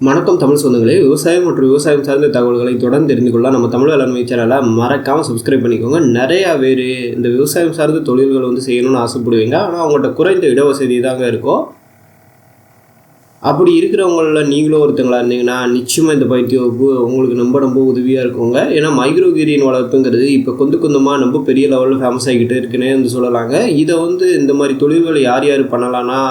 வணக்கம் தமிழ் சொந்தங்களே. விவசாயம் மற்றும் விவசாயம் சார்ந்த தகவல்களை தொடர்ந்து தெரிந்து கொள்ள நம்ம தமிழ் வேளாண்மை சேனலை மறக்காமல் சப்ஸ்கிரைப் பண்ணிக்கோங்க. நிறையா பேர் இந்த விவசாயம் சார்ந்த தொழில்கள் செய்யணும்னு ஆசைப்படுவீங்க. ஆனால் அவங்கள்ட்ட குறைந்த இடவசதி தாங்க இருக்கும். அப்படி இருக்கிறவங்களில் நீங்களும் ஒருத்தங்களா இருந்தீங்கன்னா நிச்சயமாக இந்த பயிற்சி வகுப்பு உங்களுக்கு ரொம்ப உதவியாக இருக்குங்க. ஏன்னா மைக்ரோகிரீன் வளர்ப்புங்கிறது இப்போ கொஞ்சமாக ரொம்ப பெரிய லெவலில் ஃபேமஸ் ஆகிக்கிட்டு இருக்குன்னே சொல்லலாங்க. இதை இந்த மாதிரி தொழில்களை யார் பண்ணலான்னா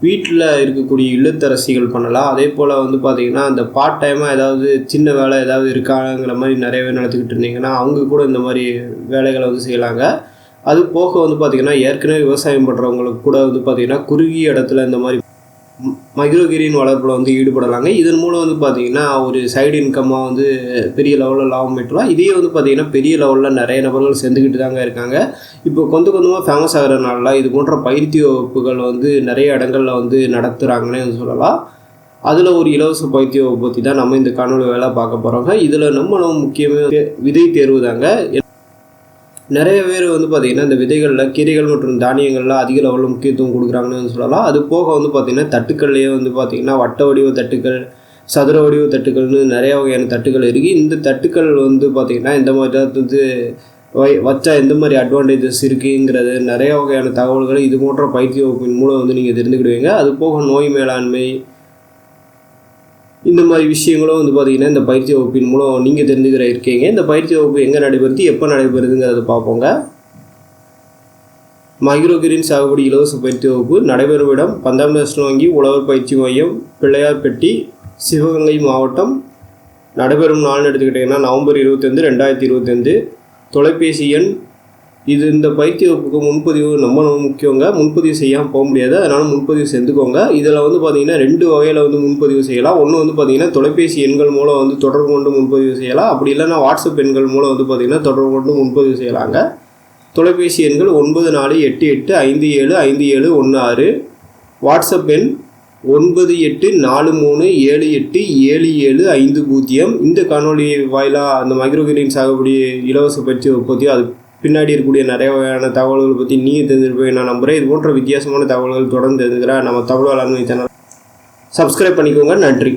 வீட்டில் இருக்கக்கூடிய இல்லத்தரசிகள் பண்ணலாம். அதே போல் பார்த்திங்கன்னா அந்த பார்ட் டைமாக ஏதாவது சின்ன வேலை ஏதாவது இருக்காங்கிற மாதிரி நிறைய பேர் நடத்திக்கிட்டு இருந்தீங்கன்னா அவங்க கூட இந்த மாதிரி வேலைகளை செய்யலாங்க. அது போக பார்த்திங்கன்னா ஏற்கனவே விவசாயம் பண்ணுறவங்களுக்கு கூட பார்த்திங்கன்னா குறுகிய இடத்துல இந்த மாதிரி மைக்ரோகிரீன் வளர்ப்பில் ஈடுபடலாங்க. இதன் மூலம் பார்த்திங்கன்னா ஒரு சைடு இன்கம்மாக பெரிய லெவலில் லாபம் பெற்றலாம். இதே பார்த்திங்கன்னா பெரிய லெவலில் நிறைய நபர்கள் சேர்ந்துக்கிட்டு தாங்க இருக்காங்க. இப்போ கொஞ்சமாக ஃபேமஸ் ஆகிறதுனால இது போன்ற பயிற்சி வகுப்புகள் நிறைய இடங்களில் நடத்துகிறாங்கன்னே சொல்லலாம். அதில் ஒரு இலவச பயிற்சி வகுப்பு பற்றி தான் நம்ம இந்த காணொலி வேலை பார்க்க போகிறோங்க. இதில் நம்ம முக்கியமாக விதை தேர்வு தாங்க. நிறைய பேர் பார்த்திங்கன்னா இந்த விதைகளில் கீரைகள் மற்றும் தானியங்களில் அதிக லெவலில் முக்கியத்துவம் கொடுக்குறாங்கன்னு சொல்லலாம். அது போக பார்த்திங்கன்னா தட்டுக்கள்லேயே பார்த்திங்கன்னா வட்ட வடிவ தட்டுக்கள், சதுர வடிவ தட்டுக்கள்னு நிறைய வகையான தட்டுக்கள் இருக்குது. இந்த தட்டுக்கள் பார்த்திங்கன்னா இந்த மாதிரி வச்சா எந்த மாதிரி அட்வான்டேஜஸ் இருக்குங்கிறது நிறைய வகையான தகவல்களை இது போன்ற பயிற்சி வகுப்பின் மூலம் நீங்கள் தெரிந்துக்கிடுவீங்க. அது போக நோய் மேலாண்மை இந்த மாதிரி விஷயங்களும் பார்த்திங்கன்னா இந்த பயிற்சி வகுப்பின் மூலம் நீங்கள் தெரிஞ்சுக்கிற இருக்கீங்க. இந்த பயிற்சி வகுப்பு எங்கே நடைபெறுது, எப்போ நடைபெறுதுங்கிறத பார்ப்போங்க. மைக்ரோகிரீன் சாகுபடி இலவச பயிற்சி வகுப்பு நடைபெறும் இடம் பஞ்சாப் நேஷனல் வங்கி உழவர் பயிற்சி மையம், பிள்ளையார்பட்டி, சிவகங்கை மாவட்டம். நடைபெறும் நாள்னு எடுத்துக்கிட்டிங்கன்னா நவம்பர் 25, 2025. தொலைபேசி எண் இந்த பயிற்சி வகுப்புக்கு முன்பதிவு ரொம்ப முக்கியங்க. முன்பதிவு செய்யாமல் போக முடியாது, அதனால் முன்பதிவு செஞ்சுக்கோங்க. இதில் பார்த்திங்கன்னா 2 வகையில் முன்பதிவு செய்யலாம். ஒன்று பார்த்திங்கன்னா தொலைபேசி எண்கள் மூலம் தொடர்பு கொண்டு முன்பதிவு செய்யலாம். அப்படி இல்லைன்னா வாட்ஸ்அப் எண்கள் மூலம் பார்த்திங்கன்னா தொடர்பு கொண்டு முன்பதிவு செய்யலாங்க. தொலைபேசி எண்கள் 9888575716. வாட்ஸ்அப் எண் 9843787750. இந்த காணொலி வாயிலாக அந்த மைக்ரோகிரீன் சாகுபடி இலவச பயிற்சி பற்றி அது பின்னாடி இருக்கக்கூடிய நிறைய வகையான தகவல்கள் பற்றி நீங்கள் தெரிஞ்சிருப்பீங்க நான் நம்புகிறேன். இது போன்ற வித்தியாசமான தகவல்கள் தொடர்ந்து தெரிஞ்சுக்கிறேன். நம்ம தமிழ் வேளாண்மை சேனல் சப்ஸ்கிரைப் பண்ணிக்கோங்க. நன்றி.